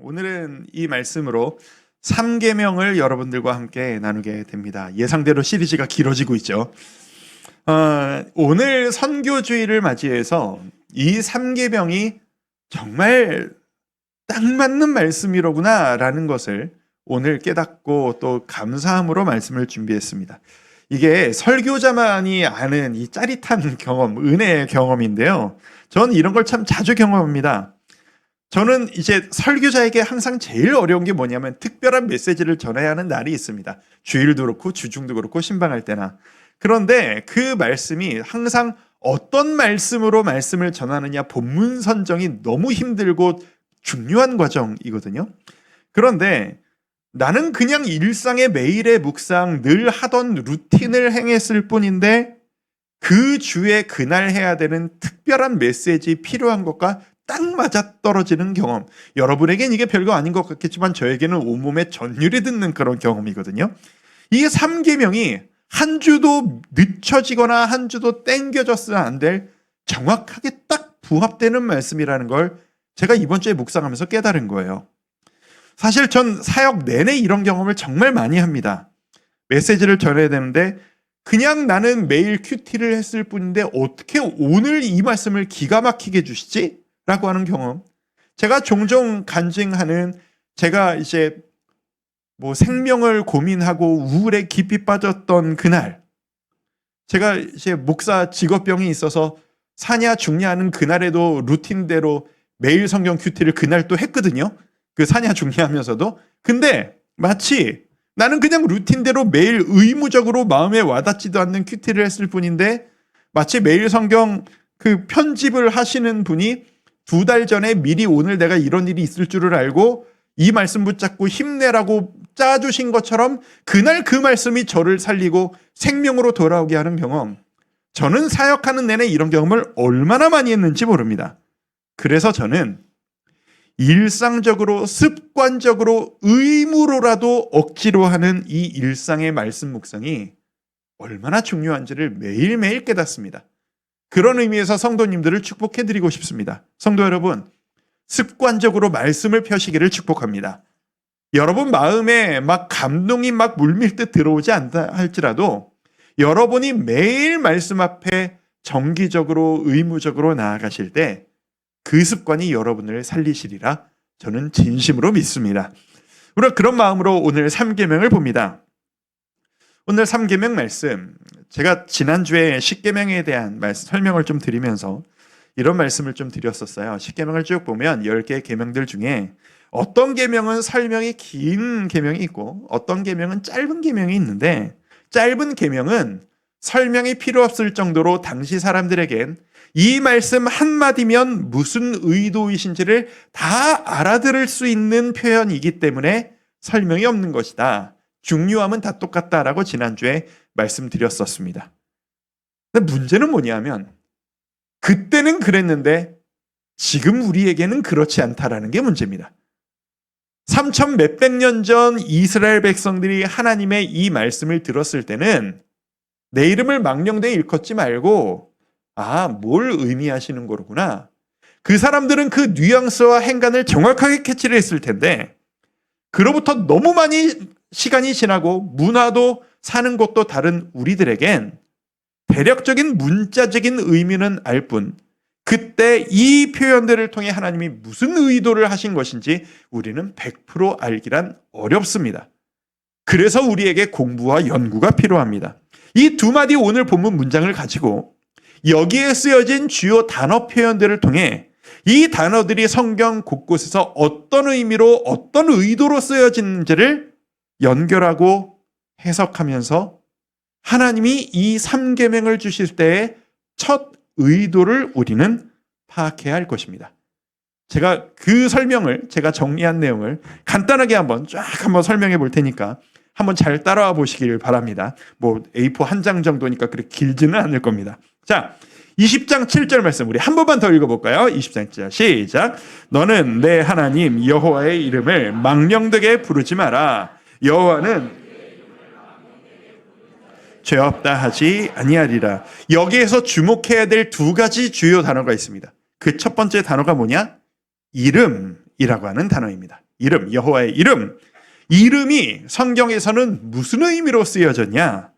오늘은 이 말씀으로 3계명을 여러분들과 함께 나누게 됩니다. 예상대로 시리즈가 길어지고 있죠. 오늘 선교주의를 맞이해서 이 3계명이 정말 딱 맞는 말씀이로구나 라는 것을 오늘 깨닫고 또 감사함으로 말씀을 준비했습니다. 이게 설교자만이 아는 이 짜릿한 경험, 은혜의 경험인데요. 저는 이런 걸 참 자주 경험합니다. 저는 이제 설교자에게 항상 제일 어려운 게 뭐냐면 특별한 메시지를 전해야 하는 날이 있습니다. 주일도 그렇고 주중도 그렇고 신방할 때나. 그런데 그 말씀이 항상 어떤 말씀으로 말씀을 전하느냐 본문 선정이 너무 힘들고 중요한 과정이거든요. 그런데 나는 그냥 일상의 매일의 묵상 늘 하던 루틴을 행했을 뿐인데 그 주에 그날 해야 되는 특별한 메시지 필요한 것과 딱 맞아떨어지는 경험. 여러분에겐 이게 별거 아닌 것 같겠지만 저에게는 온몸에 전율이 듣는 그런 경험이거든요. 이게 3계명이 한 주도 늦춰지거나 한 주도 땡겨졌으면 안 될 정확하게 딱 부합되는 말씀이라는 걸 제가 이번 주에 묵상하면서 깨달은 거예요. 사실 전 사역 내내 이런 경험을 정말 많이 합니다. 메시지를 전해야 되는데 그냥 나는 매일 큐티를 했을 뿐인데 어떻게 오늘 이 말씀을 기가 막히게 주시지? 라고 하는 경험. 제가 종종 간증하는 제가 이제 생명을 고민하고 우울에 깊이 빠졌던 그날, 제가 이제 목사 직업병이 있어서 사냐 죽냐 하는 그날에도 루틴대로 매일 성경 큐티를 그날 또 했거든요. 그 사냐 죽냐 하면서도. 근데 마치 나는 그냥 루틴대로 매일 의무적으로 마음에 와닿지도 않는 큐티를 했을 뿐인데 마치 매일 성경 그 편집을 하시는 분이 2달 전에 미리 오늘 내가 이런 일이 있을 줄을 알고 이 말씀 붙잡고 힘내라고 짜주신 것처럼 그날 그 말씀이 저를 살리고 생명으로 돌아오게 하는 경험. 저는 사역하는 내내 이런 경험을 얼마나 많이 했는지 모릅니다. 그래서 저는 일상적으로 습관적으로 의무로라도 억지로 하는 이 일상의 말씀 묵상이 얼마나 중요한지를 매일매일 깨닫습니다. 그런 의미에서 성도님들을 축복해드리고 싶습니다. 성도 여러분, 습관적으로 말씀을 펴시기를 축복합니다. 여러분 마음에 막 감동이 막 물밀듯 들어오지 않다 할지라도 여러분이 매일 말씀 앞에 정기적으로 의무적으로 나아가실 때 그 습관이 여러분을 살리시리라 저는 진심으로 믿습니다. 우리가 그런 마음으로 오늘 3계명을 봅니다. 오늘 3계명 말씀, 제가 지난주에 10계명에 대한 설명을 좀 드리면서 이런 말씀을 좀 드렸었어요. 10계명을 쭉 보면 10개의 계명들 중에 어떤 계명은 설명이 긴 계명이 있고 어떤 계명은 짧은 계명이 있는데 짧은 계명은 설명이 필요 없을 정도로 당시 사람들에겐 이 말씀 한마디면 무슨 의도이신지를 다 알아들을 수 있는 표현이기 때문에 설명이 없는 것이다. 중요함은 다 똑같다라고 지난주에 말씀드렸었습니다. 근데 문제는 뭐냐면 그때는 그랬는데 지금 우리에게는 그렇지 않다라는 게 문제입니다. 3천 몇백 년 전 이스라엘 백성들이 하나님의 이 말씀을 들었을 때는 내 이름을 망령되이 일컫지 말고 뭘 의미하시는 거구나. 그 사람들은 그 뉘앙스와 행간을 정확하게 캐치를 했을 텐데 그로부터 너무 많이 시간이 지나고 문화도 사는 곳도 다른 우리들에겐 대략적인 문자적인 의미는 알 뿐 그때 이 표현들을 통해 하나님이 무슨 의도를 하신 것인지 우리는 100% 알기란 어렵습니다. 그래서 우리에게 공부와 연구가 필요합니다. 이 두 마디 오늘 본문 문장을 가지고 여기에 쓰여진 주요 단어 표현들을 통해 이 단어들이 성경 곳곳에서 어떤 의미로 어떤 의도로 쓰여지는지를 연결하고 해석하면서 하나님이 이 3계명을 주실 때의 첫 의도를 우리는 파악해야 할 것입니다. 제가 그 설명을 제가 정리한 내용을 간단하게 한번 설명해 볼 테니까 한번 잘 따라와 보시길 바랍니다. A4 한 장 정도니까 그렇게 길지는 않을 겁니다. 자, 20장 7절 말씀 우리 한 번만 더 읽어볼까요? 20장 7절 시작. 너는 내 하나님 여호와의 이름을 망령되게 부르지 마라. 여호와는 죄 없다 하지 아니하리라. 여기에서 주목해야 될 2가지 주요 단어가 있습니다. 그 첫 번째 단어가 뭐냐? 이름. 이름이라고 하는 단어입니다. 이름, 여호와의 이름. 이름이 성경에서는 무슨 의미로 쓰여졌냐?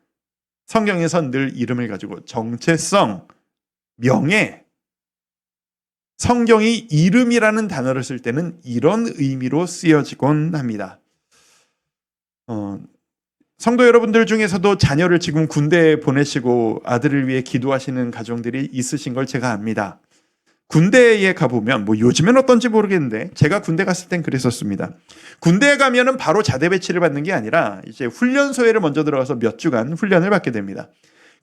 성경에선 늘 이름을 가지고 정체성, 명예, 성경이 이름이라는 단어를 쓸 때는 이런 의미로 쓰여지곤 합니다. 성도 여러분들 중에서도 자녀를 지금 군대에 보내시고 아들을 위해 기도하시는 가정들이 있으신 걸 제가 압니다. 군대에 가보면 요즘엔 어떤지 모르겠는데 제가 군대 갔을 땐 그랬었습니다. 군대에 가면은 바로 자대 배치를 받는 게 아니라 이제 훈련소에를 먼저 들어가서 몇 주간 훈련을 받게 됩니다.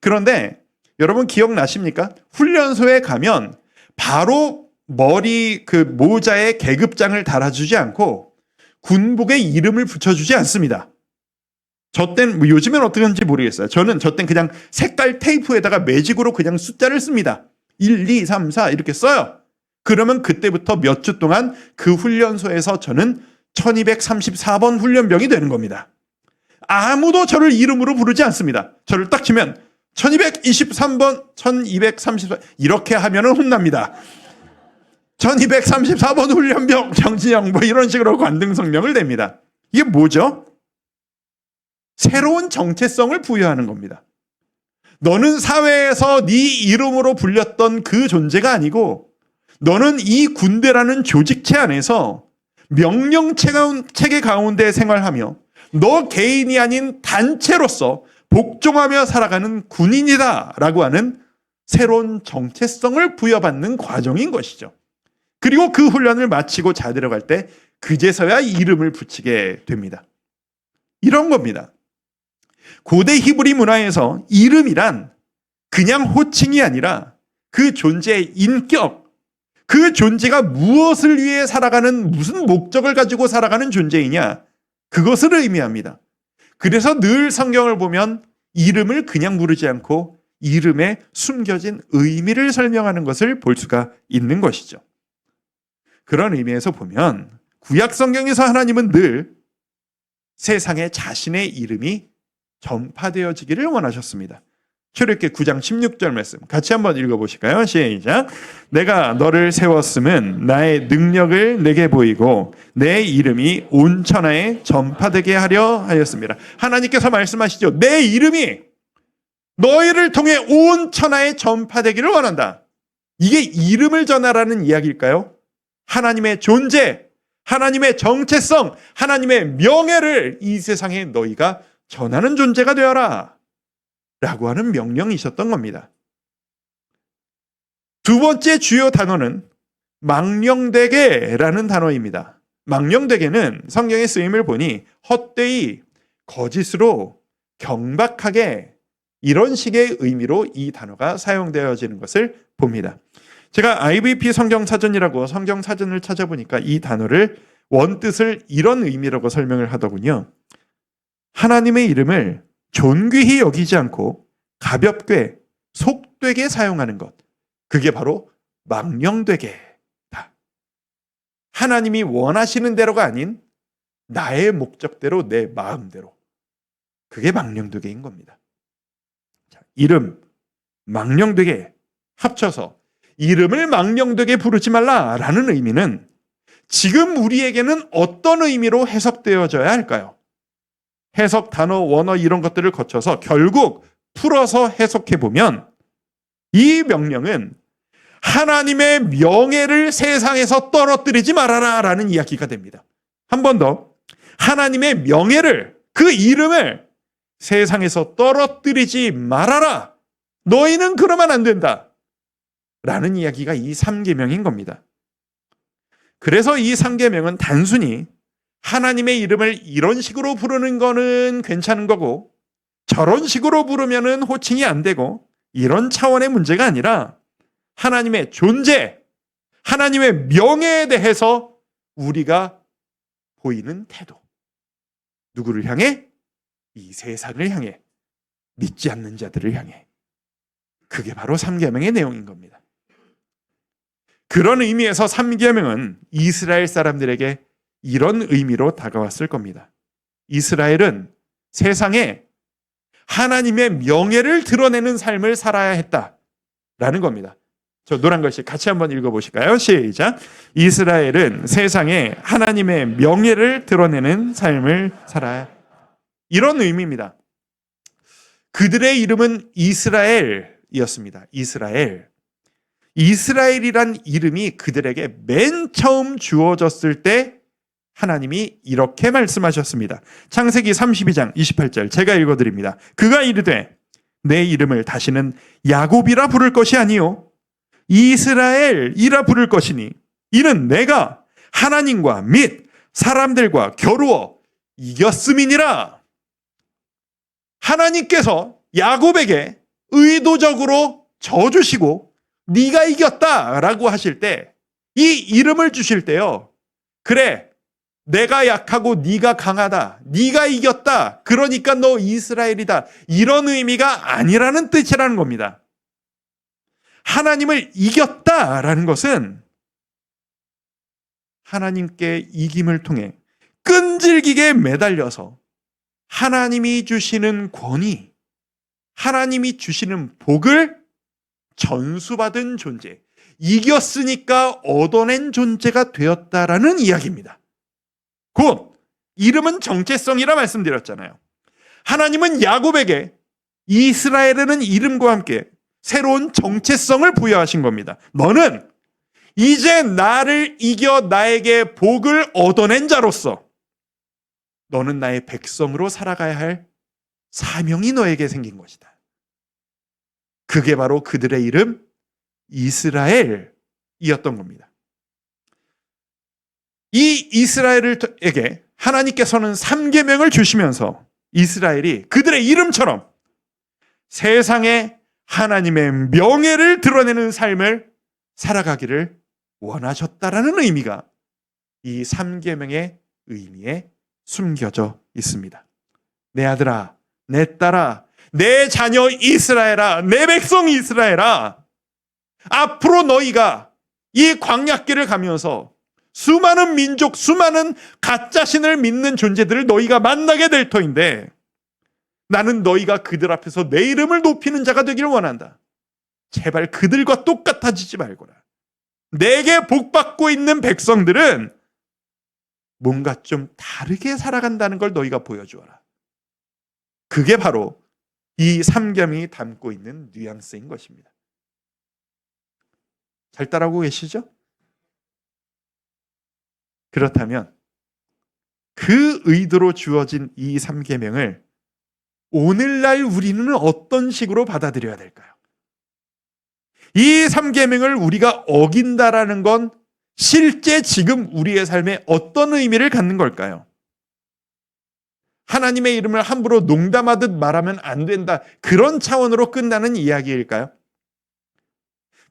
그런데 여러분 기억나십니까? 훈련소에 가면 바로 머리 모자에 계급장을 달아주지 않고 군복에 이름을 붙여주지 않습니다. 저 땐 요즘엔 어떻게 하는지 모르겠어요. 저는 저 땐 그냥 색깔 테이프에다가 매직으로 그냥 숫자를 씁니다. 1, 2, 3, 4 이렇게 써요. 그러면 그때부터 몇 주 동안 그 훈련소에서 저는 1234번 훈련병이 되는 겁니다. 아무도 저를 이름으로 부르지 않습니다. 저를 딱 치면 1223번, 1234 이렇게 하면은 혼납니다. 1234번 훈련병 정진영 이런 식으로 관등성명을 댑니다. 이게 뭐죠? 새로운 정체성을 부여하는 겁니다. 너는 사회에서 네 이름으로 불렸던 그 존재가 아니고 너는 이 군대라는 조직체 안에서 명령체계 가운데 생활하며 너 개인이 아닌 단체로서 복종하며 살아가는 군인이다 라고 하는 새로운 정체성을 부여받는 과정인 것이죠. 그리고 그 훈련을 마치고 자대로 갈 때 그제서야 이름을 붙이게 됩니다. 이런 겁니다. 고대 히브리 문화에서 이름이란 그냥 호칭이 아니라 그 존재의 인격, 그 존재가 무엇을 위해 살아가는, 무슨 목적을 가지고 살아가는 존재이냐, 그것을 의미합니다. 그래서 늘 성경을 보면 이름을 그냥 부르지 않고 이름에 숨겨진 의미를 설명하는 것을 볼 수가 있는 것이죠. 그런 의미에서 보면 구약 성경에서 하나님은 늘 세상에 자신의 이름이 전파되어지기를 원하셨습니다. 출애굽기 9장 16절 말씀 같이 한번 읽어보실까요? 시작. 내가 너를 세웠음은 나의 능력을 내게 보이고 내 이름이 온 천하에 전파되게 하려 하였습니다. 하나님께서 말씀하시죠. 내 이름이 너희를 통해 온 천하에 전파되기를 원한다. 이게 이름을 전하라는 이야기일까요? 하나님의 존재, 하나님의 정체성, 하나님의 명예를 이 세상에 너희가 전하는 존재가 되어라 라고 하는 명령이셨던 겁니다. 두 번째 주요 단어는 망령되게라는 단어입니다. 망령되게는 성경의 쓰임을 보니 헛되이, 거짓으로, 경박하게 이런 식의 의미로 이 단어가 사용되어지는 것을 봅니다. 제가 IVP 성경사전이라고 성경사전을 찾아보니까 이 단어를 원뜻을 이런 의미라고 설명을 하더군요. 하나님의 이름을 존귀히 여기지 않고 가볍게 속되게 사용하는 것, 그게 바로 망령되게다. 하나님이 원하시는 대로가 아닌 나의 목적대로 내 마음대로, 그게 망령되게인 겁니다. 자, 이름 망령되게 합쳐서 이름을 망령되게 부르지 말라라는 의미는 지금 우리에게는 어떤 의미로 해석되어져야 할까요? 해석 단어, 원어 이런 것들을 거쳐서 결국 풀어서 해석해 보면 이 명령은 하나님의 명예를 세상에서 떨어뜨리지 말아라 라는 이야기가 됩니다. 한 번 더, 하나님의 명예를, 그 이름을 세상에서 떨어뜨리지 말아라. 너희는 그러면 안 된다 라는 이야기가 이 3계명인 겁니다. 그래서 이 3계명은 단순히 하나님의 이름을 이런 식으로 부르는 거는 괜찮은 거고 저런 식으로 부르면은 호칭이 안 되고 이런 차원의 문제가 아니라 하나님의 존재, 하나님의 명예에 대해서 우리가 보이는 태도. 누구를 향해? 이 세상을 향해, 믿지 않는 자들을 향해. 그게 바로 3계명의 내용인 겁니다. 그런 의미에서 3계명은 이스라엘 사람들에게 이런 의미로 다가왔을 겁니다. 이스라엘은 세상에 하나님의 명예를 드러내는 삶을 살아야 했다라는 겁니다. 저 노란 글씨 같이 한번 읽어보실까요? 시작. 이스라엘은 세상에 하나님의 명예를 드러내는 삶을 살아야. 이런 의미입니다. 그들의 이름은 이스라엘이었습니다. 이스라엘. 이스라엘이란 이름이 그들에게 맨 처음 주어졌을 때 하나님이 이렇게 말씀하셨습니다. 창세기 32장 28절 제가 읽어드립니다. 그가 이르되 내 이름을 다시는 야곱이라 부를 것이 아니요 이스라엘이라 부를 것이니 이는 내가 하나님과 및 사람들과 겨루어 이겼음이니라. 하나님께서 야곱에게 의도적으로 져주시고 네가 이겼다라고 하실 때 이 이름을 주실 때요. 그래, 내가 약하고 네가 강하다. 네가 이겼다. 그러니까 너 이스라엘이다. 이런 의미가 아니라는 뜻이라는 겁니다. 하나님을 이겼다라는 것은 하나님께 이김을 통해 끈질기게 매달려서 하나님이 주시는 권위, 하나님이 주시는 복을 전수받은 존재, 이겼으니까 얻어낸 존재가 되었다라는 이야기입니다. 곧 이름은 정체성이라 말씀드렸잖아요. 하나님은 야곱에게 이스라엘이라는 이름과 함께 새로운 정체성을 부여하신 겁니다. 너는 이제 나를 이겨 나에게 복을 얻어낸 자로서 너는 나의 백성으로 살아가야 할 사명이 너에게 생긴 것이다. 그게 바로 그들의 이름 이스라엘이었던 겁니다. 이 이스라엘에게 하나님께서는 3계명을 주시면서 이스라엘이 그들의 이름처럼 세상에 하나님의 명예를 드러내는 삶을 살아가기를 원하셨다라는 의미가 이 3계명의 의미에 숨겨져 있습니다. 내 아들아, 내 딸아, 내 자녀 이스라엘아, 내 백성 이스라엘아, 앞으로 너희가 이 광야길을 가면서 수많은 민족, 수많은 가짜신을 믿는 존재들을 너희가 만나게 될 터인데 나는 너희가 그들 앞에서 내 이름을 높이는 자가 되기를 원한다. 제발 그들과 똑같아지지 말거라. 내게 복받고 있는 백성들은 뭔가 좀 다르게 살아간다는 걸 너희가 보여주어라. 그게 바로 이 3계명이 담고 있는 뉘앙스인 것입니다. 잘 따라오고 계시죠? 그렇다면 그 의도로 주어진 이 3계명을 오늘날 우리는 어떤 식으로 받아들여야 될까요? 이 3계명을 우리가 어긴다라는 건 실제 지금 우리의 삶에 어떤 의미를 갖는 걸까요? 하나님의 이름을 함부로 농담하듯 말하면 안 된다. 그런 차원으로 끝나는 이야기일까요?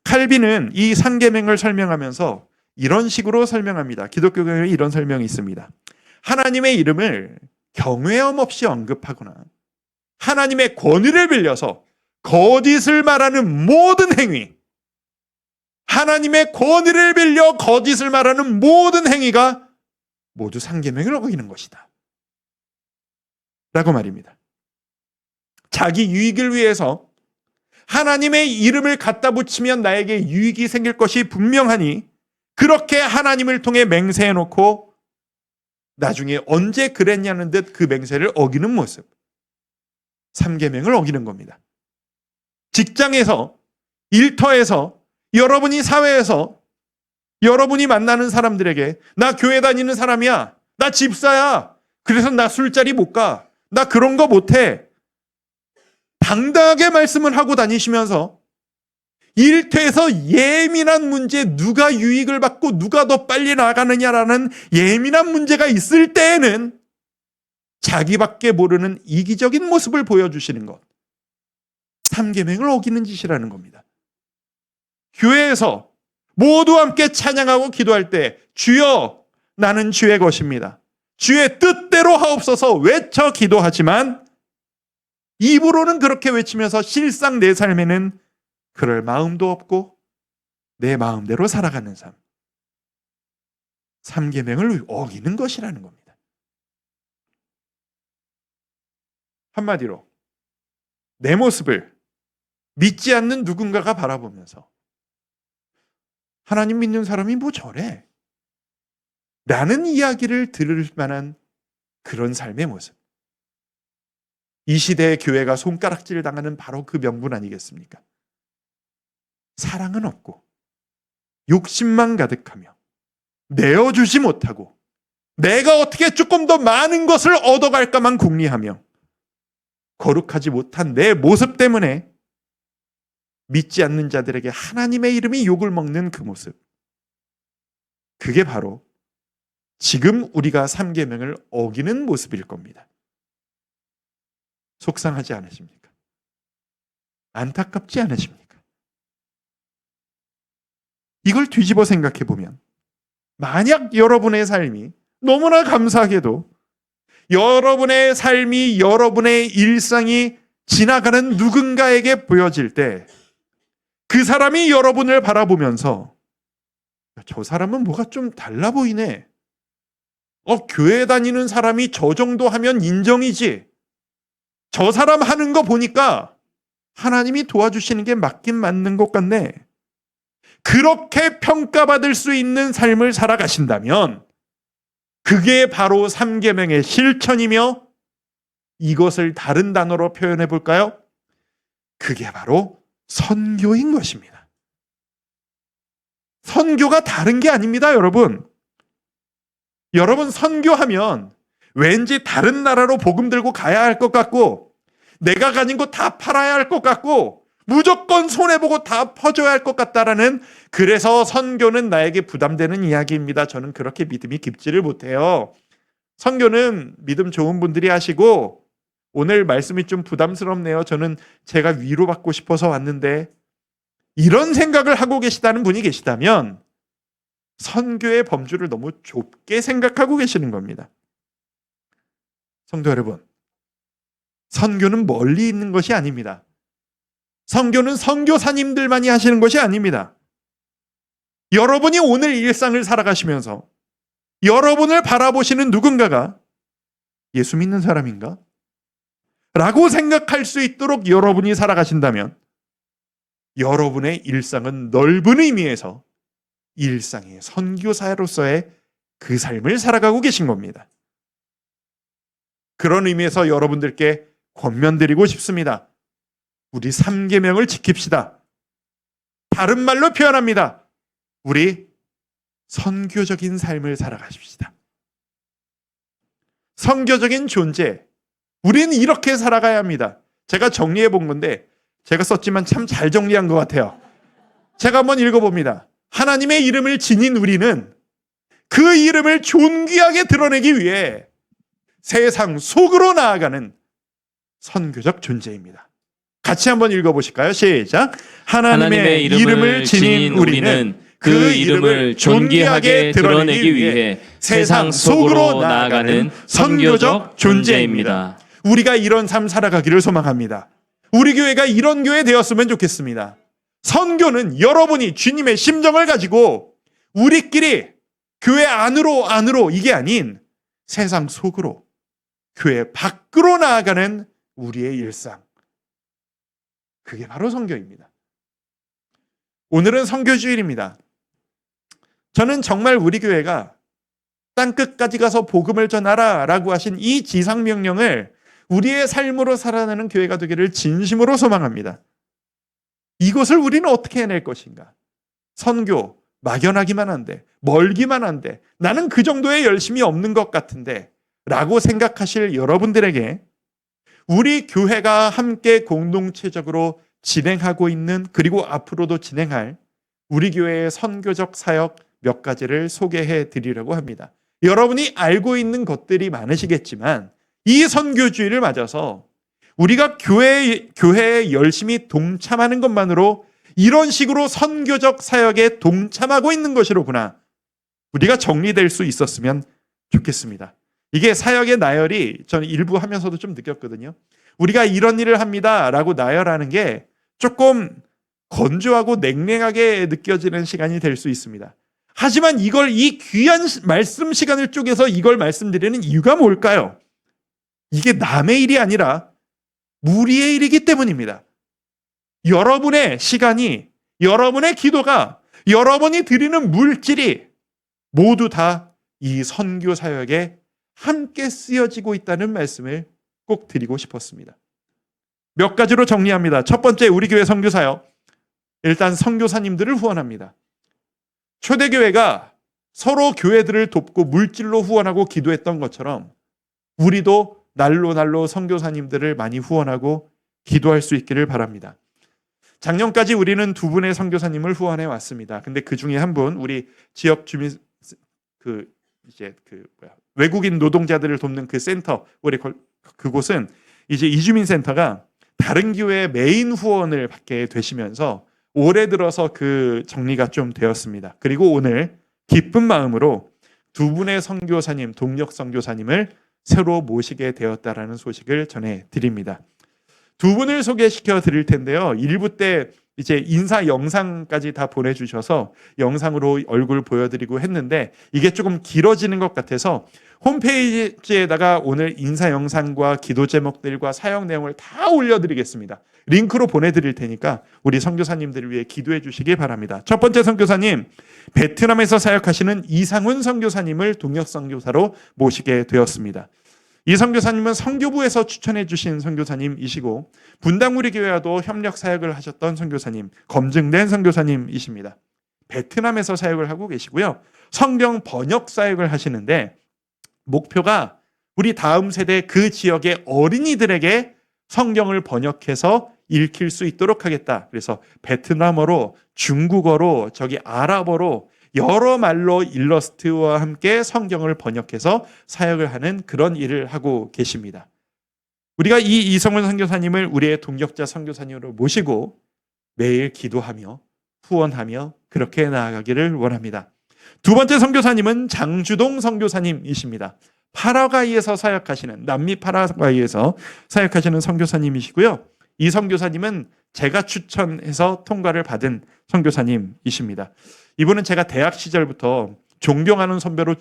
칼빈은 이 3계명을 설명하면서 이런 식으로 설명합니다. 기독교경에 이런 설명이 있습니다. 하나님의 이름을 경외함 없이 언급하거나 하나님의 권위를 빌려서 거짓을 말하는 모든 행위, 하나님의 권위를 빌려 거짓을 말하는 모든 행위가 모두 3계명을 어기는 것이다 라고 말입니다. 자기 유익을 위해서 하나님의 이름을 갖다 붙이면 나에게 유익이 생길 것이 분명하니 그렇게 하나님을 통해 맹세해놓고 나중에 언제 그랬냐는 듯 그 맹세를 어기는 모습, 3계명을 어기는 겁니다. 직장에서, 일터에서, 여러분이 사회에서 여러분이 만나는 사람들에게 나 교회 다니는 사람이야, 나 집사야, 그래서 나 술자리 못 가, 나 그런 거 못해, 당당하게 말씀을 하고 다니시면서 일터에서 예민한 문제, 누가 유익을 받고 누가 더 빨리 나가느냐라는 예민한 문제가 있을 때에는 자기밖에 모르는 이기적인 모습을 보여주시는 것, 3계명을 어기는 짓이라는 겁니다. 교회에서 모두 함께 찬양하고 기도할 때 주여 나는 주의 것입니다, 주의 뜻대로 하옵소서 외쳐 기도하지만 입으로는 그렇게 외치면서 실상 내 삶에는 그럴 마음도 없고 내 마음대로 살아가는 삶, 3계명을 어기는 것이라는 겁니다. 한마디로 내 모습을 믿지 않는 누군가가 바라보면서 하나님 믿는 사람이 뭐 저래? 라는 이야기를 들을 만한 그런 삶의 모습. 이 시대의 교회가 손가락질 당하는 바로 그 명분 아니겠습니까? 사랑은 없고 욕심만 가득하며 내어주지 못하고 내가 어떻게 조금 더 많은 것을 얻어갈까만 궁리하며 거룩하지 못한 내 모습 때문에 믿지 않는 자들에게 하나님의 이름이 욕을 먹는 그 모습. 그게 바로 지금 우리가 3계명을 어기는 모습일 겁니다. 속상하지 않으십니까? 안타깝지 않으십니까? 이걸 뒤집어 생각해 보면 만약 여러분의 삶이 너무나 감사하게도 여러분의 삶이 여러분의 일상이 지나가는 누군가에게 보여질 때 그 사람이 여러분을 바라보면서 저 사람은 뭐가 좀 달라 보이네. 교회 다니는 사람이 저 정도 하면 인정이지. 저 사람 하는 거 보니까 하나님이 도와주시는 게 맞긴 맞는 것 같네. 그렇게 평가받을 수 있는 삶을 살아가신다면 그게 바로 3계명의 실천이며 이것을 다른 단어로 표현해 볼까요? 그게 바로 선교인 것입니다. 선교가 다른 게 아닙니다, 여러분. 여러분 선교하면 왠지 다른 나라로 복음 들고 가야 할 것 같고 내가 가진 거 다 팔아야 할 것 같고 무조건 손해보고 다 퍼줘야 할 것 같다라는 그래서 선교는 나에게 부담되는 이야기입니다. 저는 그렇게 믿음이 깊지를 못해요. 선교는 믿음 좋은 분들이 하시고 오늘 말씀이 좀 부담스럽네요. 저는 제가 위로받고 싶어서 왔는데 이런 생각을 하고 계시다는 분이 계시다면 선교의 범주를 너무 좁게 생각하고 계시는 겁니다. 성도 여러분, 선교는 멀리 있는 것이 아닙니다. 선교는 선교사님들만이 하시는 것이 아닙니다. 여러분이 오늘 일상을 살아가시면서 여러분을 바라보시는 누군가가 예수 믿는 사람인가? 라고 생각할 수 있도록 여러분이 살아가신다면 여러분의 일상은 넓은 의미에서 일상의 선교사로서의 그 삶을 살아가고 계신 겁니다. 그런 의미에서 여러분들께 권면드리고 싶습니다. 우리 3계명을 지킵시다. 다른 말로 표현합니다. 우리 선교적인 삶을 살아가십시다. 선교적인 존재, 우리는 이렇게 살아가야 합니다. 제가 정리해 본 건데 제가 썼지만 참 잘 정리한 것 같아요. 제가 한번 읽어봅니다. 하나님의 이름을 지닌 우리는 그 이름을 존귀하게 드러내기 위해 세상 속으로 나아가는 선교적 존재입니다. 같이 한번 읽어보실까요? 시작. 하나님의 이름을 지닌 우리는 그 이름을 존귀하게 드러내기 위해 세상 속으로 나아가는 선교적 존재입니다. 우리가 이런 삶 살아가기를 소망합니다. 우리 교회가 이런 교회 되었으면 좋겠습니다. 선교는 여러분이 주님의 심정을 가지고 우리끼리 교회 안으로 이게 아닌 세상 속으로 교회 밖으로 나아가는 우리의 일상. 그게 바로 선교입니다. 오늘은 선교주일입니다. 저는 정말 우리 교회가 땅끝까지 가서 복음을 전하라 라고 하신 이 지상명령을 우리의 삶으로 살아내는 교회가 되기를 진심으로 소망합니다. 이것을 우리는 어떻게 해낼 것인가? 선교, 막연하기만 한데, 멀기만 한데, 나는 그 정도의 열심이 없는 것 같은데 라고 생각하실 여러분들에게 우리 교회가 함께 공동체적으로 진행하고 있는 그리고 앞으로도 진행할 우리 교회의 선교적 사역 몇 가지를 소개해 드리려고 합니다. 여러분이 알고 있는 것들이 많으시겠지만 이 선교주의를 맞아서 우리가 교회에 열심히 동참하는 것만으로 이런 식으로 선교적 사역에 동참하고 있는 것이로구나. 우리가 정리될 수 있었으면 좋겠습니다. 이게 사역의 나열이 저는 일부 하면서도 좀 느꼈거든요. 우리가 이런 일을 합니다 라고 나열하는 게 조금 건조하고 냉랭하게 느껴지는 시간이 될 수 있습니다. 하지만 이 귀한 말씀 시간을 쪼개서 이걸 말씀드리는 이유가 뭘까요? 이게 남의 일이 아니라 우리의 일이기 때문입니다. 여러분의 시간이, 여러분의 기도가 여러분이 드리는 물질이 모두 다 이 선교 사역에 함께 쓰여지고 있다는 말씀을 꼭 드리고 싶었습니다. 몇 가지로 정리합니다. 첫 번째, 우리 교회 선교사요. 일단 선교사님들을 후원합니다. 초대교회가 서로 교회들을 돕고 물질로 후원하고 기도했던 것처럼 우리도 날로 선교사님들을 많이 후원하고 기도할 수 있기를 바랍니다. 작년까지 우리는 2분의 선교사님을 후원해 왔습니다. 근데 그 중에 한 분, 우리 지역 주민 외국인 노동자들을 돕는 그 센터, 우리 그곳은 이제 이주민 센터가 다른 교회의 메인 후원을 받게 되시면서 올해 들어서 그 정리가 좀 되었습니다. 그리고 오늘 기쁜 마음으로 2분의 선교사님, 동력 선교사님을 새로 모시게 되었다라는 소식을 전해드립니다. 2분을 소개시켜 드릴 텐데요. 1부 때 이제 인사 영상까지 다 보내주셔서 영상으로 얼굴 보여드리고 했는데 이게 조금 길어지는 것 같아서 홈페이지에다가 오늘 인사 영상과 기도 제목들과 사역 내용을 다 올려드리겠습니다. 링크로 보내드릴 테니까 우리 선교사님들을 위해 기도해 주시기 바랍니다. 첫 번째 선교사님, 베트남에서 사역하시는 이상훈 선교사님을 동역 선교사로 모시게 되었습니다. 이 선교사님은 선교부에서 추천해 주신 선교사님이시고 분당 우리 교회와도 협력 사역을 하셨던 선교사님, 검증된 선교사님이십니다. 베트남에서 사역을 하고 계시고요. 성경 번역 사역을 하시는데 목표가 우리 다음 세대 그 지역의 어린이들에게 성경을 번역해서 읽힐 수 있도록 하겠다. 그래서 베트남어로, 중국어로, 아랍어로 여러 말로 일러스트와 함께 성경을 번역해서 사역을 하는 그런 일을 하고 계십니다. 우리가 이 이성훈 선교사님을 우리의 동역자 선교사님으로 모시고 매일 기도하며 후원하며 그렇게 나아가기를 원합니다. 두 번째 선교사님은 장주동 선교사님이십니다. 파라과이에서 사역하시는, 남미 파라과이에서 사역하시는 선교사님이시고요. 이 선교사님은 제가 추천해서 통과를 받은 선교사님이십니다. 이분은 제가 대학 시절부터 존경하는 선배로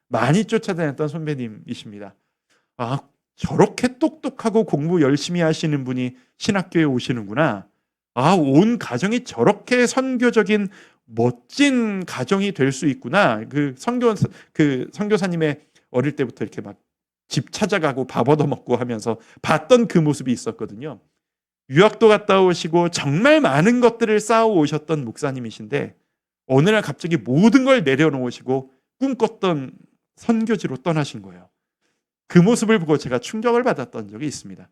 많이 쫓아다녔던 선배님이십니다. 아, 저렇게 똑똑하고 공부 열심히 하시는 분이 신학교에 오시는구나. 아, 온 가정이 저렇게 선교적인 멋진 가정이 될 수 있구나. 그 선교사님의 어릴 때부터 이렇게 막 집 찾아가고 밥 얻어먹고 하면서 봤던 그 모습이 있었거든요. 유학도 갔다 오시고 정말 많은 것들을 쌓아 오셨던 목사님이신데 어느 날 갑자기 모든 걸 내려놓으시고 꿈꿨던 선교지로 떠나신 거예요. 그 모습을 보고 제가 충격을 받았던 적이 있습니다.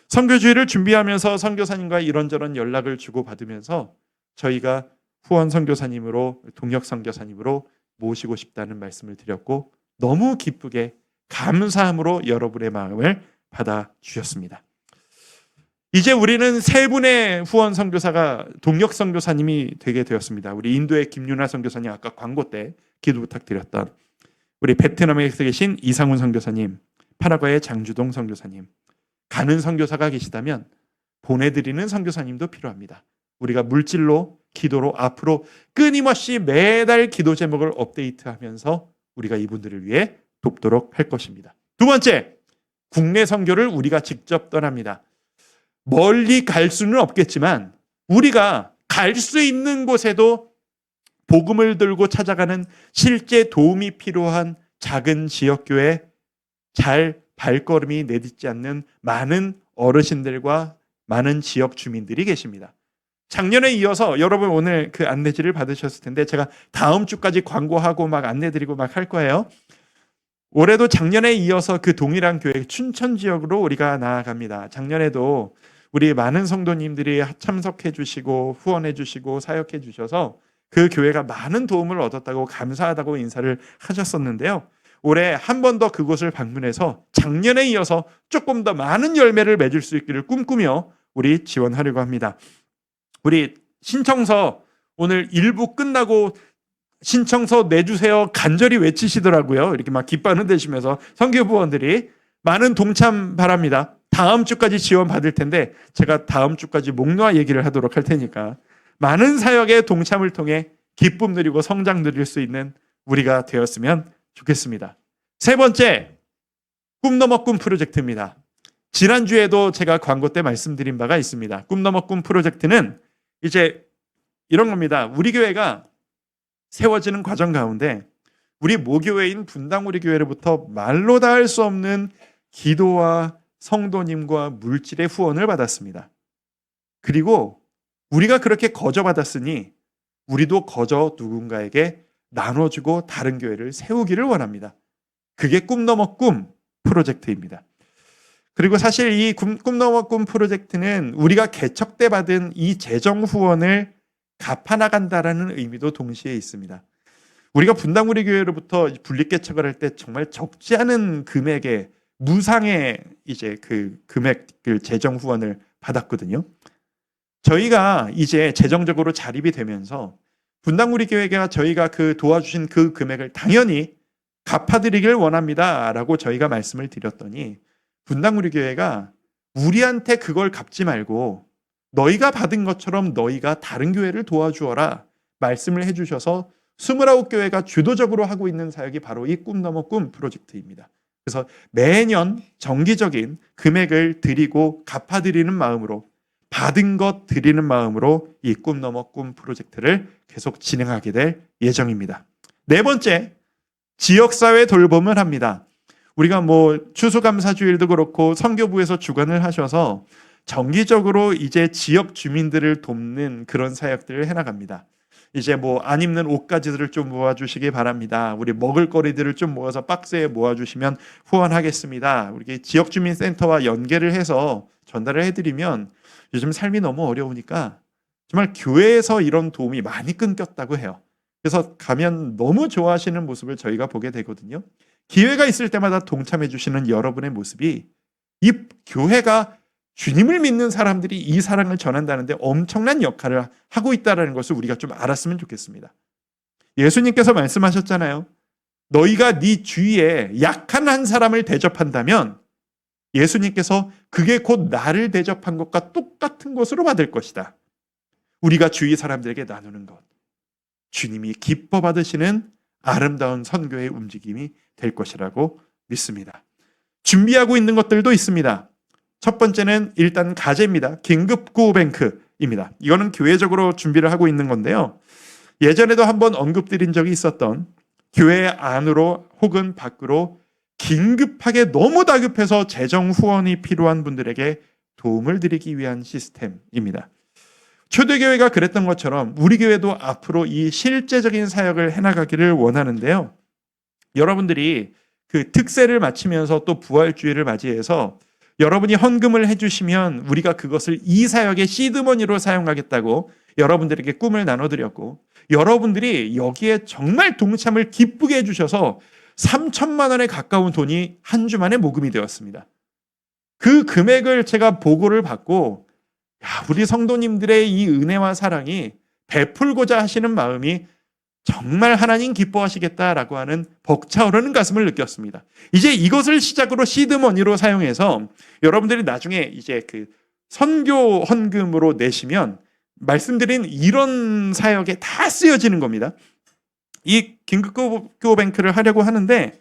선교주의를 준비하면서 선교사님과 이런저런 연락을 주고받으면서 저희가 후원 선교사님으로, 동역 선교사님으로 모시고 싶다는 말씀을 드렸고 너무 기쁘게 감사함으로 여러분의 마음을 받아주셨습니다. 이제 우리는 3분의 후원 선교사가 동역 선교사님이 되게 되었습니다. 우리 인도의 김윤아 선교사님, 아까 광고 때 기도 부탁드렸던 우리 베트남에 계신 이상훈 선교사님, 파라과이의 장주동 선교사님, 가는 선교사가 계시다면 보내드리는 선교사님도 필요합니다. 우리가 물질로, 기도로 앞으로 끊임없이 매달 기도 제목을 업데이트하면서 우리가 이분들을 위해 돕도록 할 것입니다. 두 번째, 국내 선교를 우리가 직접 떠납니다. 멀리 갈 수는 없겠지만 우리가 갈 수 있는 곳에도 복음을 들고 찾아가는 실제 도움이 필요한 작은 지역교회, 잘 발걸음이 내딛지 않는 많은 어르신들과 많은 지역 주민들이 계십니다. 작년에 이어서 여러분 오늘 그 안내지를 받으셨을 텐데 제가 다음 주까지 광고하고 막 안내드리고 막 할 거예요. 올해도 작년에 이어서 그 동일한 교회 춘천 지역으로 우리가 나아갑니다. 작년에도 우리 많은 성도님들이 참석해 주시고 후원해 주시고 사역해 주셔서 그 교회가 많은 도움을 얻었다고 감사하다고 인사를 하셨었는데요. 올해 한 번 더 그곳을 방문해서 작년에 이어서 조금 더 많은 열매를 맺을 수 있기를 꿈꾸며 우리 지원하려고 합니다. 우리 신청서 오늘 1부 끝나고 신청서 내주세요 간절히 외치시더라고요. 이렇게 막 깃발 흔드시면서 선교부원들이 많은 동참 바랍니다. 다음 주까지 지원 받을 텐데 제가 다음 주까지 목 놓아 얘기를 하도록 할 테니까 많은 사역의 동참을 통해 기쁨 누리고 성장 누릴 수 있는 우리가 되었으면 좋겠습니다. 세 번째, 꿈 넘어 꿈 프로젝트입니다. 지난주에도 제가 광고 때 말씀드린 바가 있습니다. 꿈 넘어 꿈 프로젝트는 이제 이런 겁니다. 우리 교회가 세워지는 과정 가운데 우리 모교회인 분당 우리 교회로부터 말로 다 할 수 없는 기도와 성도님과 물질의 후원을 받았습니다. 그리고 우리가 그렇게 거저 받았으니 우리도 거저 누군가에게 나눠주고 다른 교회를 세우기를 원합니다. 그게 꿈 넘어 꿈 프로젝트입니다. 그리고 사실 이 꿈 넘어 꿈 프로젝트는 우리가 개척 때 받은 이 재정 후원을 갚아나간다라는 의미도 동시에 있습니다. 우리가 분당 우리 교회로부터 분립 개척을 할 때 정말 적지 않은 금액의 무상의 이제 그 금액을 재정 후원을 받았거든요. 저희가 이제 재정적으로 자립이 되면서 분당 우리 교회가 저희가 그 도와주신 그 금액을 당연히 갚아드리길 원합니다라고 저희가 말씀을 드렸더니 분당 우리 교회가 우리한테 그걸 갚지 말고 너희가 받은 것처럼 너희가 다른 교회를 도와주어라 말씀을 해주셔서 29교회가 주도적으로 하고 있는 사역이 바로 이 꿈 넘어 꿈 프로젝트입니다. 그래서 매년 정기적인 금액을 드리고 갚아드리는 마음으로 받은 것 드리는 마음으로 이 꿈 넘어 꿈 프로젝트를 계속 진행하게 될 예정입니다. 네 번째, 지역사회 돌봄을 합니다. 우리가 뭐 추수감사주일도 그렇고 선교부에서 주관을 하셔서 정기적으로 이제 지역 주민들을 돕는 그런 사역들을 해나갑니다. 이제 뭐 안 입는 옷가지들을 좀 모아주시기 바랍니다. 우리 먹을거리들을 좀 모아서 박스에 모아주시면 후원하겠습니다. 우리 지역주민센터와 연계를 해서 전달을 해드리면 요즘 삶이 너무 어려우니까 정말 교회에서 이런 도움이 많이 끊겼다고 해요. 그래서 가면 너무 좋아하시는 모습을 저희가 보게 되거든요. 기회가 있을 때마다 동참해 주시는 여러분의 모습이 이 교회가 주님을 믿는 사람들이 이 사랑을 전한다는데 엄청난 역할을 하고 있다는 것을 우리가 좀 알았으면 좋겠습니다. 예수님께서 말씀하셨잖아요. 너희가 네 주위에 약한 한 사람을 대접한다면 예수님께서 그게 곧 나를 대접한 것과 똑같은 것으로 받을 것이다. 우리가 주위 사람들에게 나누는 것. 주님이 기뻐 받으시는 아름다운 선교의 움직임이 될 것이라고 믿습니다. 준비하고 있는 것들도 있습니다. 첫 번째는 일단 가제입니다. 긴급구호뱅크입니다. 이거는 교회적으로 준비를 하고 있는 건데요. 예전에도 한번 언급드린 적이 있었던 교회 안으로 혹은 밖으로 긴급하게 너무 다급해서 재정 후원이 필요한 분들에게 도움을 드리기 위한 시스템입니다. 초대교회가 그랬던 것처럼 우리 교회도 앞으로 이 실제적인 사역을 해나가기를 원하는데요. 여러분들이 그 특세를 마치면서 또 부활주의를 맞이해서 여러분이 헌금을 해주시면 우리가 그것을 이 사역의 시드머니로 사용하겠다고 여러분들에게 꿈을 나눠드렸고 여러분들이 여기에 정말 동참을 기쁘게 해주셔서 3천만 원에 가까운 돈이 한 주 만에 모금이 되었습니다. 그 금액을 제가 보고를 받고 우리 성도님들의 이 은혜와 사랑이 베풀고자 하시는 마음이 정말 하나님 기뻐하시겠다라고 하는 벅차오르는 가슴을 느꼈습니다. 이제 이것을 시작으로 시드머니로 사용해서 여러분들이 나중에 이제 그 선교 헌금으로 내시면 말씀드린 이런 사역에 다 쓰여지는 겁니다. 이 긴급구호뱅크를 하려고 하는데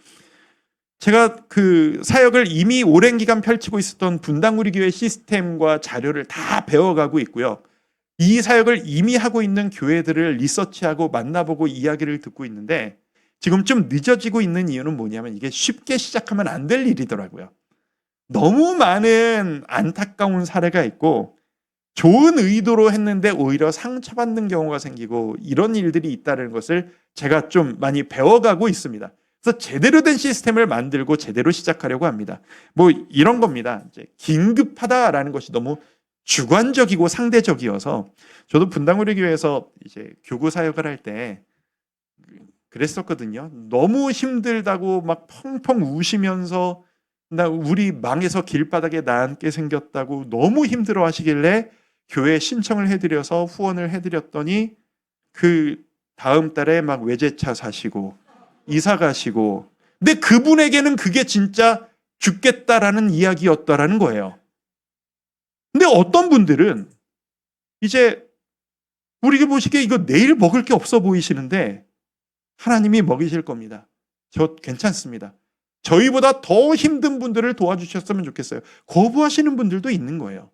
제가 그 사역을 이미 오랜 기간 펼치고 있었던 분당 우리 교회 시스템과 자료를 다 배워가고 있고요. 이 사역을 이미 하고 있는 교회들을 리서치하고 만나보고 이야기를 듣고 있는데 지금 좀 늦어지고 있는 이유는 뭐냐면 이게 쉽게 시작하면 안 될 일이더라고요. 너무 많은 안타까운 사례가 있고 좋은 의도로 했는데 오히려 상처받는 경우가 생기고 이런 일들이 있다는 것을 제가 좀 많이 배워가고 있습니다. 그래서 제대로 된 시스템을 만들고 제대로 시작하려고 합니다. 뭐 이런 겁니다. 이제 긴급하다라는 것이 너무 주관적이고 상대적이어서 저도 분당 우리 교회에서 이제 교구 사역을 할 때 그랬었거든요. 너무 힘들다고 막 펑펑 우시면서 나 우리 망해서 길바닥에 나앉게 생겼다고 너무 힘들어 하시길래 교회에 신청을 해드려서 후원을 해드렸더니 그 다음 달에 막 외제차 사시고 이사 가시고 근데 그분에게는 그게 진짜 죽겠다라는 이야기였다라는 거예요. 근데 어떤 분들은 이제 우리가 보시기에 이거 내일 먹을 게 없어 보이시는데 하나님이 먹이실 겁니다. 저 괜찮습니다. 저희보다 더 힘든 분들을 도와주셨으면 좋겠어요. 거부하시는 분들도 있는 거예요.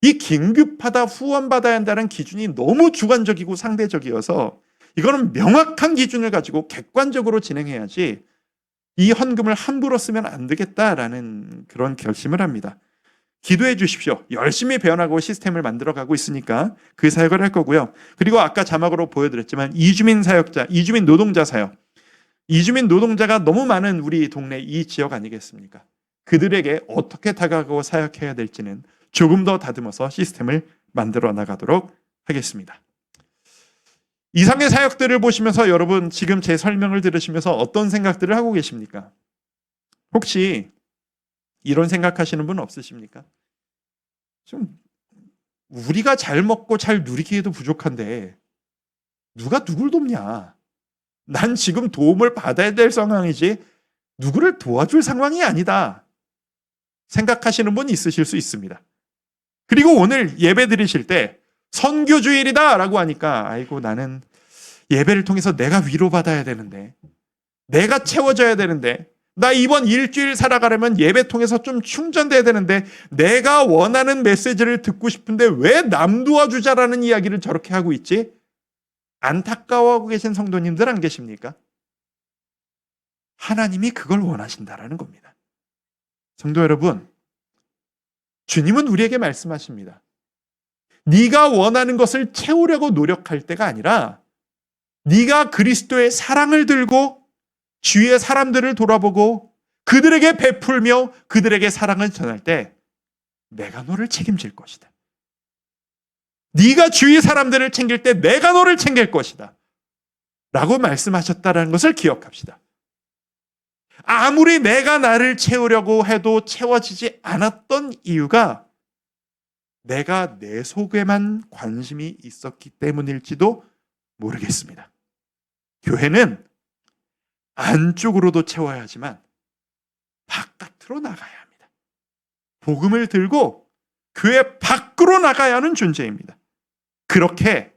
이 긴급하다, 후원받아야 한다는 기준이 너무 주관적이고 상대적이어서 이거는 명확한 기준을 가지고 객관적으로 진행해야지 이 헌금을 함부로 쓰면 안 되겠다라는 그런 결심을 합니다. 기도해 주십시오. 열심히 배워나가고 시스템을 만들어가고 있으니까 그 사역을 할 거고요. 그리고 아까 자막으로 보여드렸지만 이주민 사역자, 이주민 노동자 사역. 이주민 노동자가 너무 많은 우리 동네 이 지역 아니겠습니까? 그들에게 어떻게 다가가고 사역해야 될지는 조금 더 다듬어서 시스템을 만들어 나가도록 하겠습니다. 이상의 사역들을 보시면서 여러분 지금 제 설명을 들으시면서 어떤 생각들을 하고 계십니까? 혹시 이런 생각하시는 분 없으십니까? 좀 우리가 잘 먹고 잘 누리기에도 부족한데 누가 누굴 돕냐? 난 지금 도움을 받아야 될 상황이지 누구를 도와줄 상황이 아니다. 생각하시는 분 있으실 수 있습니다. 그리고 오늘 예배 드리실 때 선교주일이다 라고 하니까 아이고 나는 예배를 통해서 내가 위로받아야 되는데 내가 채워져야 되는데 나 이번 일주일 살아가려면 예배 통해서 좀 충전돼야 되는데 내가 원하는 메시지를 듣고 싶은데 왜 남 도와주자라는 이야기를 저렇게 하고 있지? 안타까워하고 계신 성도님들 안 계십니까? 하나님이 그걸 원하신다라는 겁니다. 성도 여러분, 주님은 우리에게 말씀하십니다. 네가 원하는 것을 채우려고 노력할 때가 아니라 네가 그리스도의 사랑을 들고 주위의 사람들을 돌아보고 그들에게 베풀며 그들에게 사랑을 전할 때 내가 너를 책임질 것이다. 네가 주위 사람들을 챙길 때 내가 너를 챙길 것이다. 라고 말씀하셨다는 것을 기억합시다. 아무리 내가 나를 채우려고 해도 채워지지 않았던 이유가 내가 내 속에만 관심이 있었기 때문일지도 모르겠습니다. 교회는 안쪽으로도 채워야 하지만 바깥으로 나가야 합니다. 복음을 들고 교회 밖으로 나가야 하는 존재입니다. 그렇게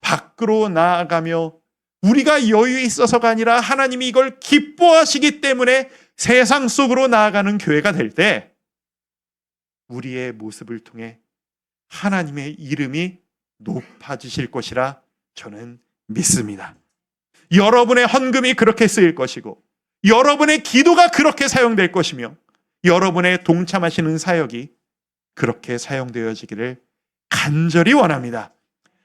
밖으로 나아가며 우리가 여유 있어서가 아니라 하나님이 이걸 기뻐하시기 때문에 세상 속으로 나아가는 교회가 될 때 우리의 모습을 통해 하나님의 이름이 높아지실 것이라 저는 믿습니다. 여러분의 헌금이 그렇게 쓰일 것이고 여러분의 기도가 그렇게 사용될 것이며 여러분의 동참하시는 사역이 그렇게 사용되어지기를 간절히 원합니다.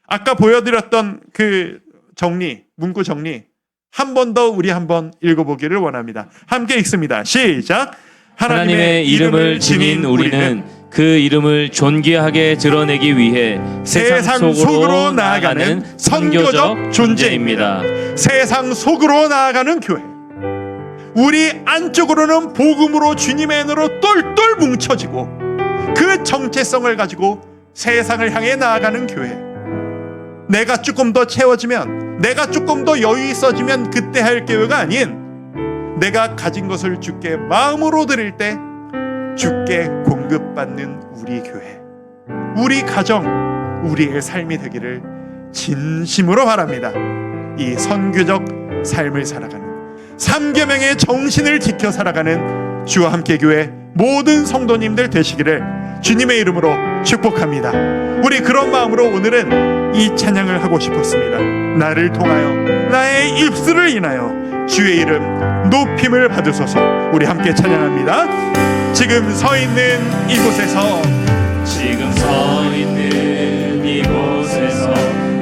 아까 보여드렸던 그 정리, 문구 정리 한 번 더 우리 한번 읽어보기를 원합니다. 함께 읽습니다. 시작. 하나님의 이름을 지닌 우리는 그 이름을 존귀하게 드러내기 위해 세상 속으로 나아가는 선교적 존재입니다. 세상 속으로 나아가는 교회. 우리 안쪽으로는 복음으로 주님의 은혜로 똘똘 뭉쳐지고 그 정체성을 가지고 세상을 향해 나아가는 교회. 내가 조금 더 채워지면, 내가 조금 더 여유 있어지면 그때 할 교회가 아닌 내가 가진 것을 주께 마음으로 드릴 때 주께 공급받는 우리 교회, 우리 가정, 우리의 삶이 되기를 진심으로 바랍니다. 이 선교적 삶을 살아가는, 삼계명의 정신을 지켜 살아가는 주와 함께 교회 모든 성도님들 되시기를 주님의 이름으로 축복합니다. 우리 그런 마음으로 오늘은 이 찬양을 하고 싶었습니다. 나를 통하여 나의 입술을 인하여 주의 이름 높임을 받으소서. 우리 함께 찬양합니다. 지금 서 있는 이곳에서, 지금 서 있는 이곳에서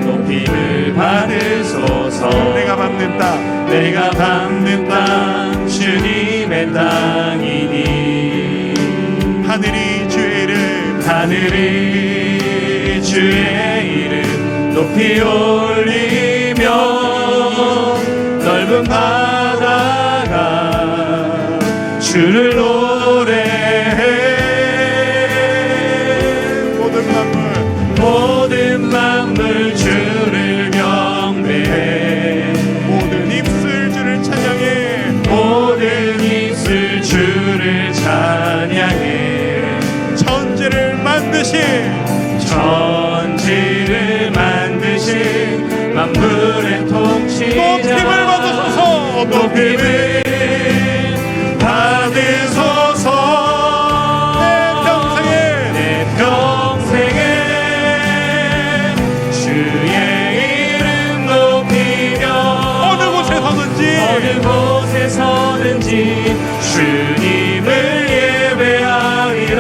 높임을 받으소서. 내가 밟는 땅, 내가 밟는 땅 주님의 땅이니 하늘이 주의 이름, 하늘이 주의 이름 높이 올리며 넓은 바다가 주를 노래해. 모든 만물 주를 경배해. 모든 입술 주를 찬양해. 모든 입술 주를 찬양해. 천지를 만드신 만물의 통치자 높임을 받으소서. 높임을 받으소서. 내 평생에 주님을 예배하리라.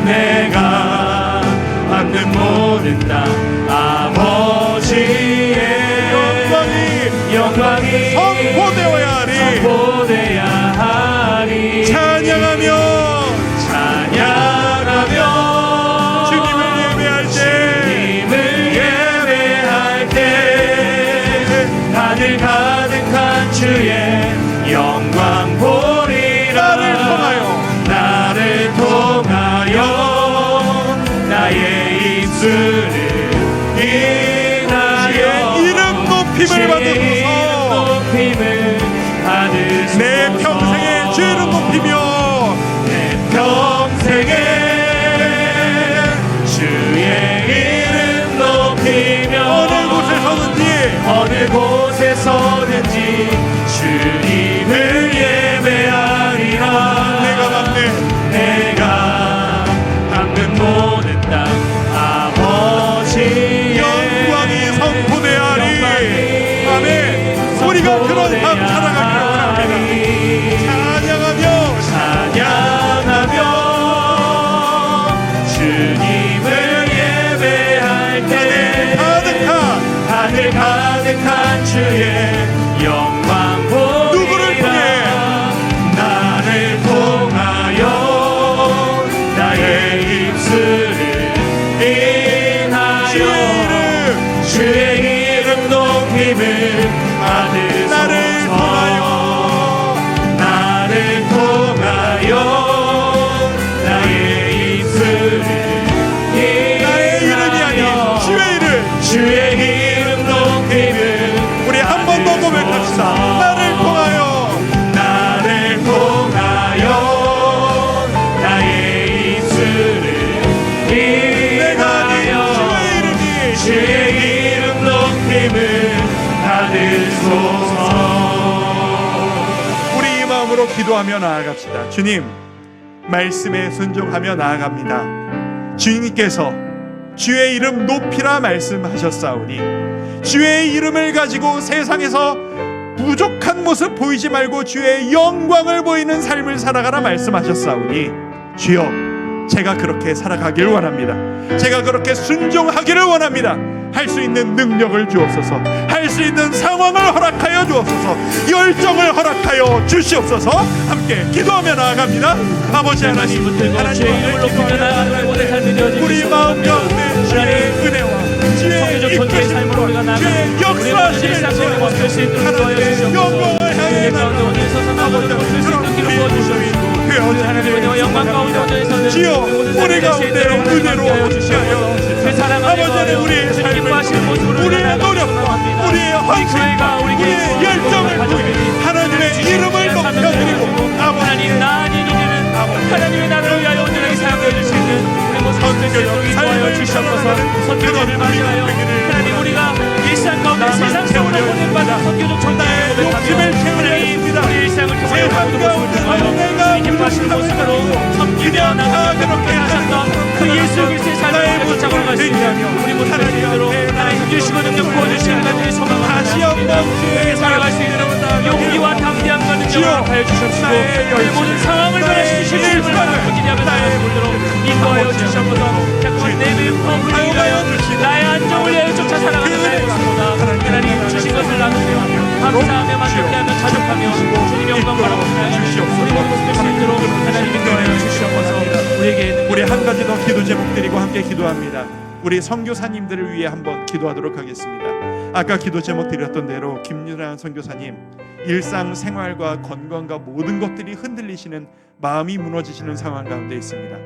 내가 받는 모든 땅 아버지의 영광이 선포되어야 하리. 찬양하며 주님을 예배할 때 하늘 가득한 주의 영광 보리라. 나를 통하여 나의 입술을 인하여 이름 높임을 받으소서. 내 평생에 주 이름 높이며 내 평생에 주의 이름 높이며 어느 곳에 서든지 주님을 예배하리라. 내가 받는 모든 땅 아버지의 영광이 선포되어야 하리. 아멘. 우리가 그런 삶 살아가기를 원합니다. 찬양하며 주님을 예배할 때 하늘 가득한 주의 영광 보리라. 나를 통하여 나의 입술을 인하여 주의 이름 높임을 받으소서. 나를 통하여 나의 입술을 인하여 주의 이름 높임을 우리 한 번 더 고백합시다. 나를 통하여 나의 입술을 인하여 주의 이름 높임을 받으소서. 우리 이 마음으로 기도하며 나아갑시다. 주님, 말씀에 순종하며 나아갑니다. 주님께서 주의 이름 높이라 말씀하셨사오니 주의 이름을 가지고 세상에서 부족한 모습 보이지 말고 주의 영광을 보이는 삶을 살아가라 말씀하셨사오니 주여, 제가 그렇게 살아가길 원합니다. 제가 그렇게 순종하기를 원합니다. 할 수 있는 능력을 주옵소서. 할 수 있는 상황을 허락하여 주옵소서. 열정을 허락하여 주시옵소서. 함께 기도하며 나아갑니다. 아버지 하나님, 우리 마음 가운데 주의 은혜와 주의 이끄심과 주의 역사하시는 하나님의 영광을 향해 나아가는 아버지 하나님, 주여 우리 가운데 은혜로 하여 아버지는 우리의 삶을 우리의 노력과 우리의 헌신과 우리의 열정을 보이는 하나님의 이름을 높여드리고 하나님 하나님의 나라를 위하여 온전하게 사용하여 주시는 우리 모든 선교를 인도하여 주시옵소서. 선교를 맞이하여 하나님 우리가 일상 가운데 세상 세월을 보낸받아 선교적 전당을 고백하며 하나님 우리 일상을 통하여 모든 것을 통하여 주님 기뻐하시는 모습으로 섬기며 나아가 그렇게 하셨던 그 예수 그리스도의 삶을 쫓아가는 말씀이며 우리 모든 것들로 하나님 주시고 능력 부어주시는 가지의 소망을 다시 한번 살아갈 수 있는 용기와 담대함과 능력을 하여 주시옵시고 우리 모든 상황을 변화시키시는 힘을 받고 기대하며 살아가도록 인도하여 주시옵소서. 자꾸만 내 마음을 위하여 나의 안정을 위하여 쫓아 살아가는 나의 모습보다 하나님 주신 것을 나누며 감사하며 만족해하며 자족하며 주님 영광 바라보시며 우리 모든 것을 수 있도록 하나님 인도하여 주시옵소서. 우리에게 우리 한 가지 더 기도 제목 드리고 함께 기도합니다. 우리 선교사님들을 위해 한번 기도하도록 하겠습니다. 아까 기도 제목 드렸던 대로 김유란 선교사님, 일상생활과 건강과 모든 것들이 흔들리시는 마음이 무너지시는 상황 가운데 있습니다.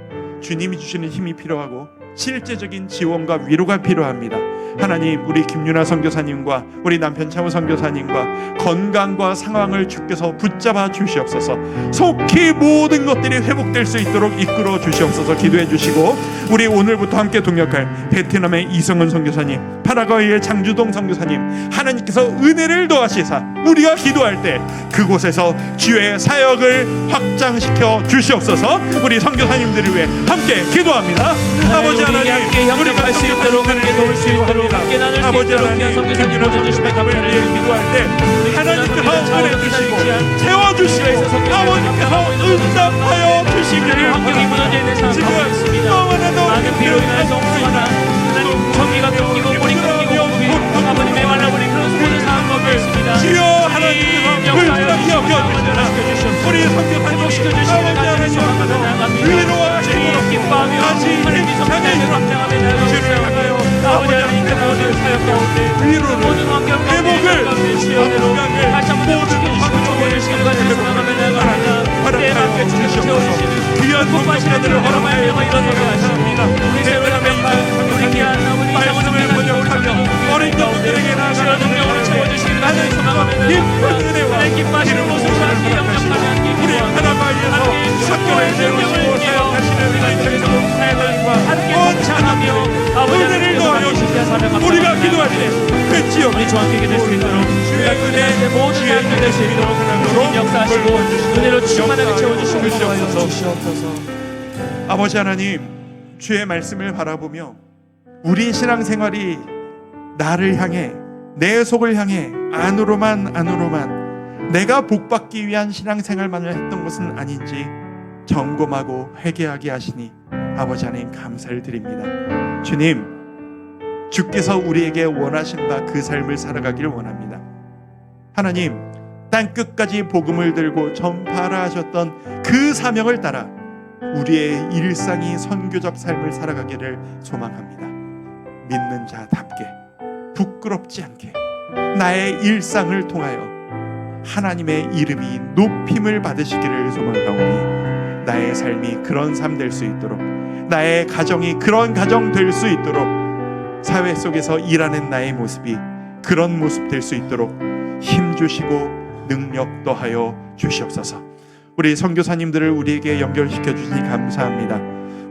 주님이 주시는 힘이 필요하고 실제적인 지원과 위로가 필요합니다. 하나님, 우리 김유나 선교사님과 우리 남편 차우 선교사님과 건강과 상황을 주께서 붙잡아 주시옵소서. 속히 모든 것들이 회복될 수 있도록 이끌어 주시옵소서. 기도해 주시고, 우리 오늘부터 함께 동역할 베트남의 이성은 선교사님, 파라과이의 장주동 선교사님, 하나님께서 은혜를 더하시사 우리가 기도할 때 그곳에서 주의 사역을 확장시켜 주시옵소서. 우리 선교사님들을 위해 함께 기도합니다. 아버지 하나님, 함께 협력할 수 있도록 함께 도울 수 있도록 함께 나눌 수 아버지 있도록 하나님, 귀한 성교사님 김윤아 보내주시면 성교사님을 감사를 위해 드립니다. 기도할 때 하나님께서 은혜주시고 채워주시고 아버지께서 응답하여 주시기를 환경이 무너져 있는 상황 지금 가운데 있습니다. 너무나도 많은 비로 인해서 옵니다. 하나님 전기가 끊기고 물이 끊기고 아버지 메말라버린 그런 모든 상황 가운데 있습니다. 주여 하나님께서 불쌍히 여겨주시옵소서. 우리 성교사님 아버지 하나님 위로하시고 기뻐하며 다시 하나님 힘차게 감당하며 나아가요. 아버지 하나님께 모든 사역 가운데 위로를 모든 환경 가운데 회복을 가운데 주여대로 다시 한번 회복시켜주시고 조언을 시간까지 소망하며 나아갑니다. 내 맘께 주님을 채워주시는 귀한 복받으시는 성교사들을 여러 말씀을 이뤄내게 하십니다. 우리 새로운 명발 우리 귀한 아버지 말씀을 번역하며 어린 것들에게 주여 능력으로 채워주시기를 간절히 소망하며 나아갑니다. 내 기뻐하시는 모습을 함께 영접하며 함께 우리 기도하며 하나마이에서 학교를 세우시고 사역하시는 우리들에게도 함께 동참하며 아버지 은혜를 더하여 우리가 기도할 때 뵙지요. 우리 정확하게 될 수 있도록 주의 은혜 모든 사람들 될 수 있도록 주님 역사하시고 은혜로 충만하게 채워주시고 주시옵소서. 아버지 하나님, 주의 말씀을 바라보며 우리 신앙생활이 나를 향해 내 속을 향해 안으로만 내가 복받기 위한 신앙생활만을 했던 것은 아닌지 점검하고 회개하게 하시니 아버지 하나님 감사를 드립니다. 주님, 주께서 우리에게 원하신 바 그 삶을 살아가기를 원합니다. 하나님, 땅끝까지 복음을 들고 전파하라 하셨던 그 사명을 따라 우리의 일상이 선교적 삶을 살아가기를 소망합니다. 믿는 자답게 부끄럽지 않게 나의 일상을 통하여 하나님의 이름이 높임을 받으시기를 소망하오니 나의 삶이 그런 삶 될 수 있도록, 나의 가정이 그런 가정 될 수 있도록, 사회 속에서 일하는 나의 모습이 그런 모습 될 수 있도록 힘주시고 능력 더하여 주시옵소서. 우리 선교사님들을 우리에게 연결시켜 주시니 감사합니다.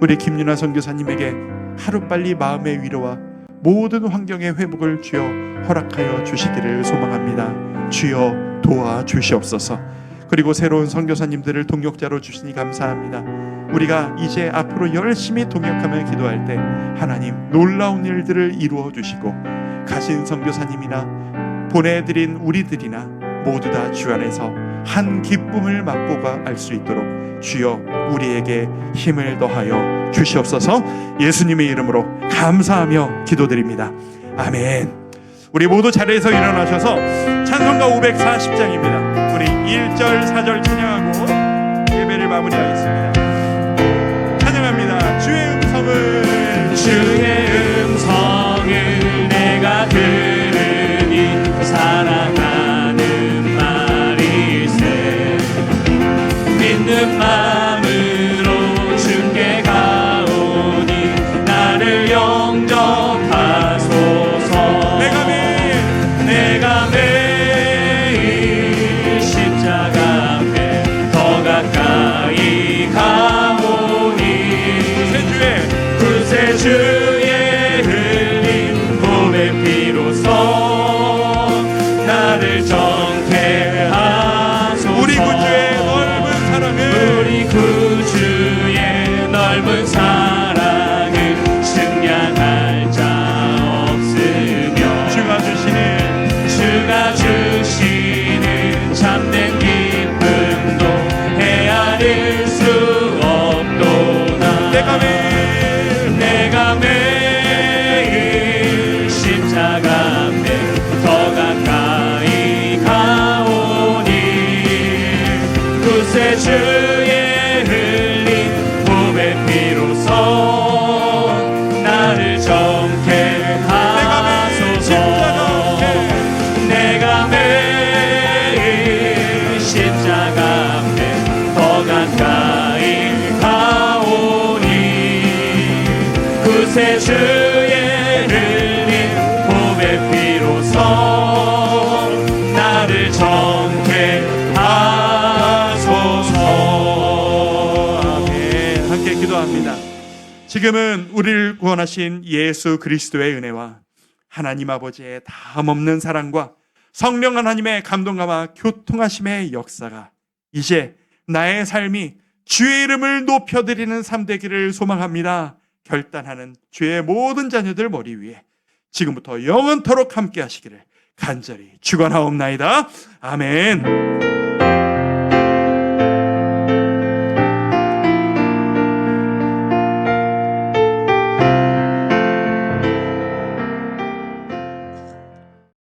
우리 김윤아 선교사님에게 하루빨리 마음의 위로와 모든 환경의 회복을 주여 허락하여 주시기를 소망합니다. 주여 도와주시옵소서. 그리고 새로운 선교사님들을 동역자로 주시니 감사합니다. 우리가 이제 앞으로 열심히 동역하며 기도할 때 하나님 놀라운 일들을 이루어 주시고 가신 선교사님이나 보내드린 우리들이나 모두 다 주 안에서 한 기쁨을 맛보고 알 수 있도록 주여 우리에게 힘을 더하여 주시옵소서. 예수님의 이름으로 감사하며 기도드립니다. 아멘. 우리 모두 자리에서 일어나셔서 찬송가 540장입니다. 우리 1절 4절 찬양하고 예배를 마무리하겠습니다. 찬양합니다. 주의 음성을 내가 들으니 사랑하는 말일세. 믿는 마음으로 주께 가오니 나를 영접하소서. 내가 매일 십자가 앞에 더 가까이 가오니 구세주의 흘린 몸의 피로써 나를 정케 하소서. 우리 구주의 넓은 사랑을 측량할 자 없으며 주가 주시는 참된 기쁨도 헤아릴 수 없도다. 내가 매일 십자가 앞에 더 가까이 가오니 구세주의 흘린 몸의 피로써 나를 정케 하소서. 내가 매일 십자가 앞에 더 가까이 가오니 구세주의 흘린 몸의 피로써 나를 정케 하소서. 아멘. 함께 기도합니다. 지금은 우리를 구원하신 예수 그리스도의 은혜와 하나님 아버지의 다함없는 사랑과 성령 하나님의 감동감화 교통하심의 역사가 이제 나의 삶이 주의 이름을 높여드리는 삶 되기를 소망합니다. 결단하는 주의 모든 자녀들 머리 위에 지금부터 영원토록 함께 하시기를 간절히 축원하옵나이다. 아멘.